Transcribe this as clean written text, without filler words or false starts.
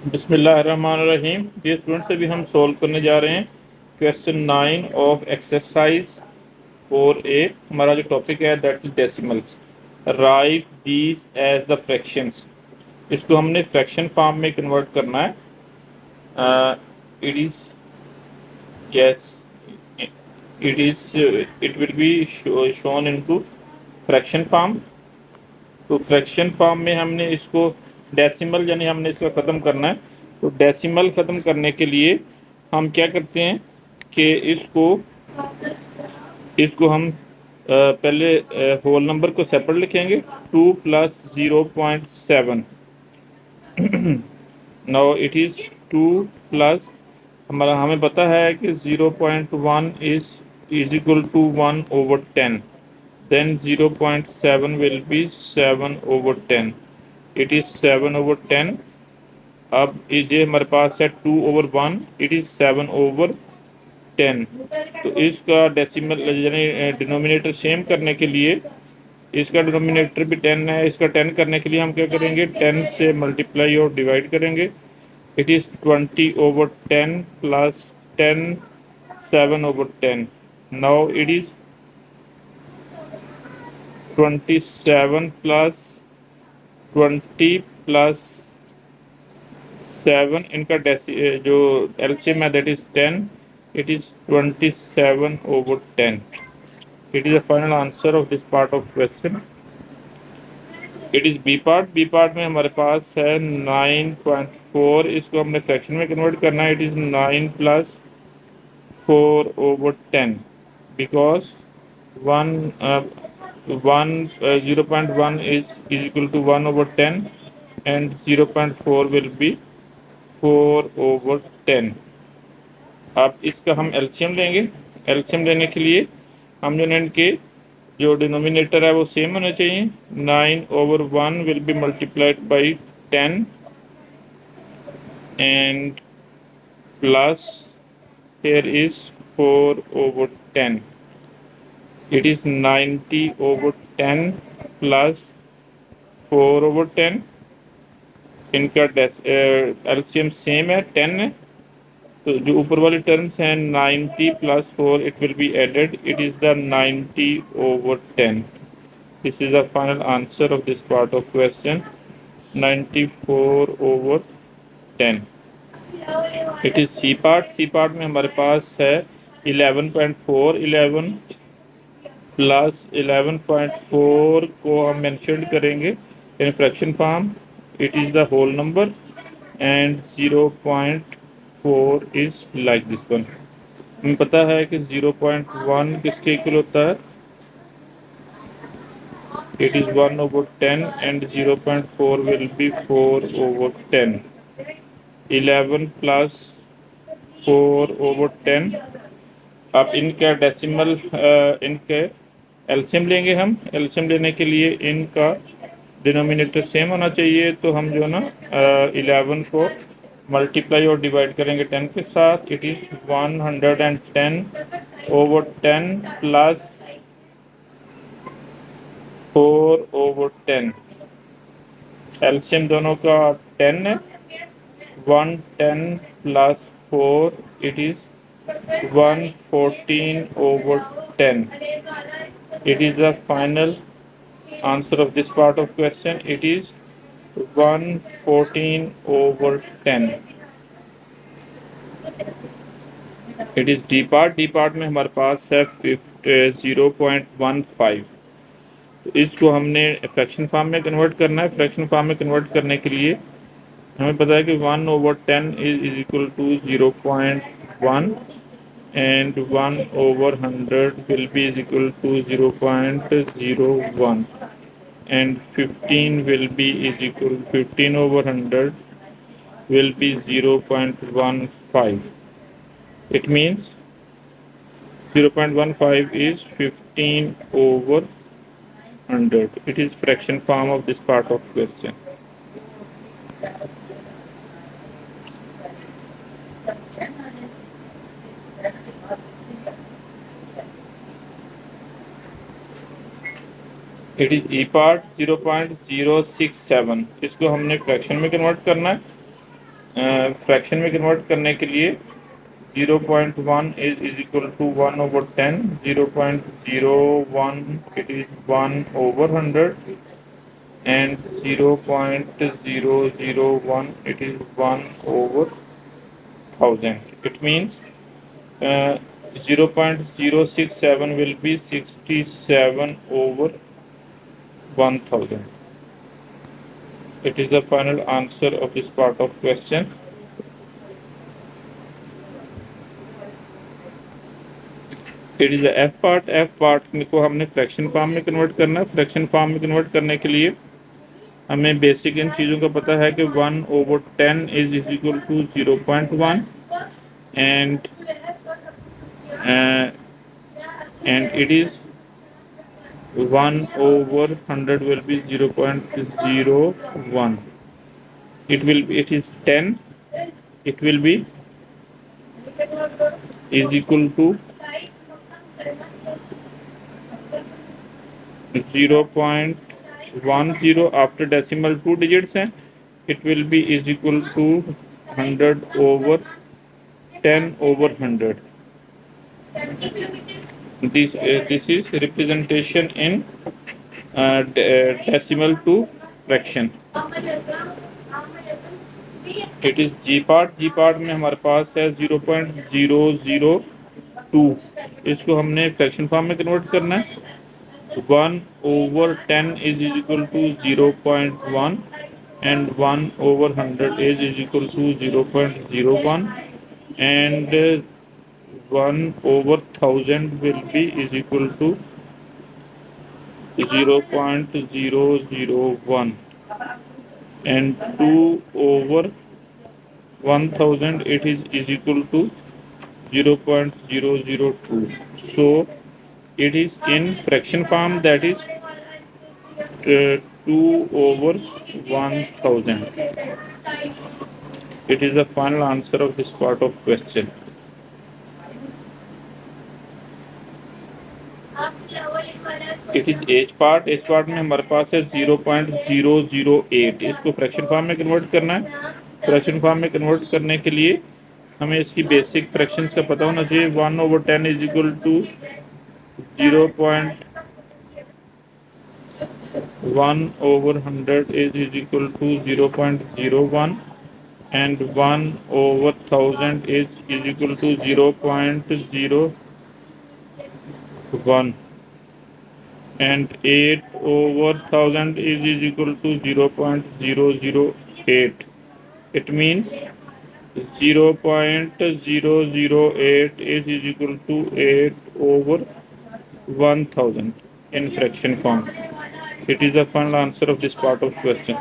बिस्मिल्लाहिर्रहमानिर्रहीम। ये स्टूडेंट्स अभी हम सॉल्व करने जा रहे हैं क्वेश्चन 9 ऑफ एक्सरसाइज 4A। हमारा जो टॉपिक है that's decimals. Right these as the fractions. इसको हमने फ्रैक्शन फॉर्म में कन्वर्ट करना है। It is yes it will be shown into fraction form. तो फ्रैक्शन फॉर्म में हमने इसको डेसिमल यानी हमने इसको ख़त्म करना है। तो डेसिमल ख़त्म करने के लिए हम क्या करते हैं कि इसको हम पहले होल नंबर को सेपरेट लिखेंगे। 2 plus 0.7। Now it is 2 plus हमें पता है कि 0.1 is equal to 1/10। then 0.7 will be 7/10। it is 7/10। अब ये हमारे पास है 2/1, इट इज 7/10। तो इसका डेसिमल यानी डिनोमिनेटर सेम करने के लिए इसका डिनोमिनेटर भी 10 है। इसका 10 करने के लिए हम क्या करेंगे, 10 से मल्टीप्लाई और डिवाइड करेंगे। It is 20/10 plus 10 7/10। Now it is 27 plus 20 plus 7। इनका जो एलसीएम है that is 10। It is 27/10। It is the final answer of this part of question. It is B part. B part में हमारे पास है 9.4। इसको हमने फ्रैक्शन में कन्वर्ट करना है। It is 9 plus 4/10 because 0.1 is equal to 1/10 and 0.4 will be 4/10। अब इसका हम एलसीएम लेंगे। एलसीएम लेने के लिए हम जो इनके जो डिनोमिनेटर है वो सेम होना चाहिए। 9/1 will be multiplied by 10 and plus here is 4/10। it is 90/10 plus 4/10। इनका एलसीएम सेम है 10 है। तो जो ऊपर वाली टर्म्स हैं 90 plus 4 it will be added. It is the 90/10। This is the final answer of this part of question 94/10। It is C part. C part में हमारे पास है 11.4। 11 प्लस 11.4 को हम मेंशन करेंगे in fraction form. It is the whole number and 0.4 is like this one. हमें पता है कि 0.1 किसके इक्वल होता है। It is 1/10 and 0.4 will be 4/10। 11 plus 4/10। अब इनका डेसिमल इनके एलसीएम लेंगे। हम एलसीएम लेने के लिए इनका डिनोमिनेटर सेम होना चाहिए। तो हम जो ना 11 को मल्टीप्लाई और डिवाइड करेंगे 10 के साथ। It is 110/10 plus 4/10। एलसीएम दोनों का 10 है। 110 plus 4 it is 114/10। it is the final answer of this part of question। it is 114/10। it is D part. D part में हमारे पास है 0.15। तो इसको हमने फ्रैक्शन फॉर्म में कन्वर्ट करना है। फ्रैक्शन फॉर्म में कन्वर्ट करने के लिए हमें पता है कि 1/10 is equal to 0.1 and 1/100 will be is equal to 0.01 and 15 will be is equal 15/100 will be 0.15। it means 0.15 is 15/100। it is fraction form of this part of question। It is E part 0.067। इसको हमने fraction में convert करना है। Fraction में convert करने के लिए 0.1 is equal to 1 over 10, 0.01 it is 1 over 100, and 0.001 it is 1 over 1000. It means 0.067 will be 67 over 1000. It is the final answer of this part of question. It is F part. F part को हमने fraction form में convert करना है। Fraction form में convert करने के लिए हमें बेसिक इन चीज़ों का पता है कि 1/10 is equal to 0.1 and it is 1/100 will be 0.01. It is 10. It will be is equal to 0.10 after decimal 2 digits हैं. It will be is equal to 100 over 10 over 100. This is representation in decimal to fraction. It is G part। G part में हमारे पास है 0.002। इसको हमने fraction form में convert करना है। 1/10 is equal to 0.1 and 1/100 is equal to 0.01 and 1/1000 will be is equal to 0.001 and 2/1000 it is equal to 0.002. So it is in fraction form, that is 2/1000. It is the final answer of this part of question. It is H part. H part में हमारे पास है 0.008। इसको fraction form में convert करना है। Fraction form में convert करने के लिए हमें इसकी बेसिक फ्रैक्शंस का पता होना चाहिए। 1/10 is equal to 1/100 is equal to 0.01 and 1/1000 is equal to 0.01 and 8/1000 is equal to 0.008. It means 0.008 is equal to 8/1000 in fraction form. It is the final answer of this part of question.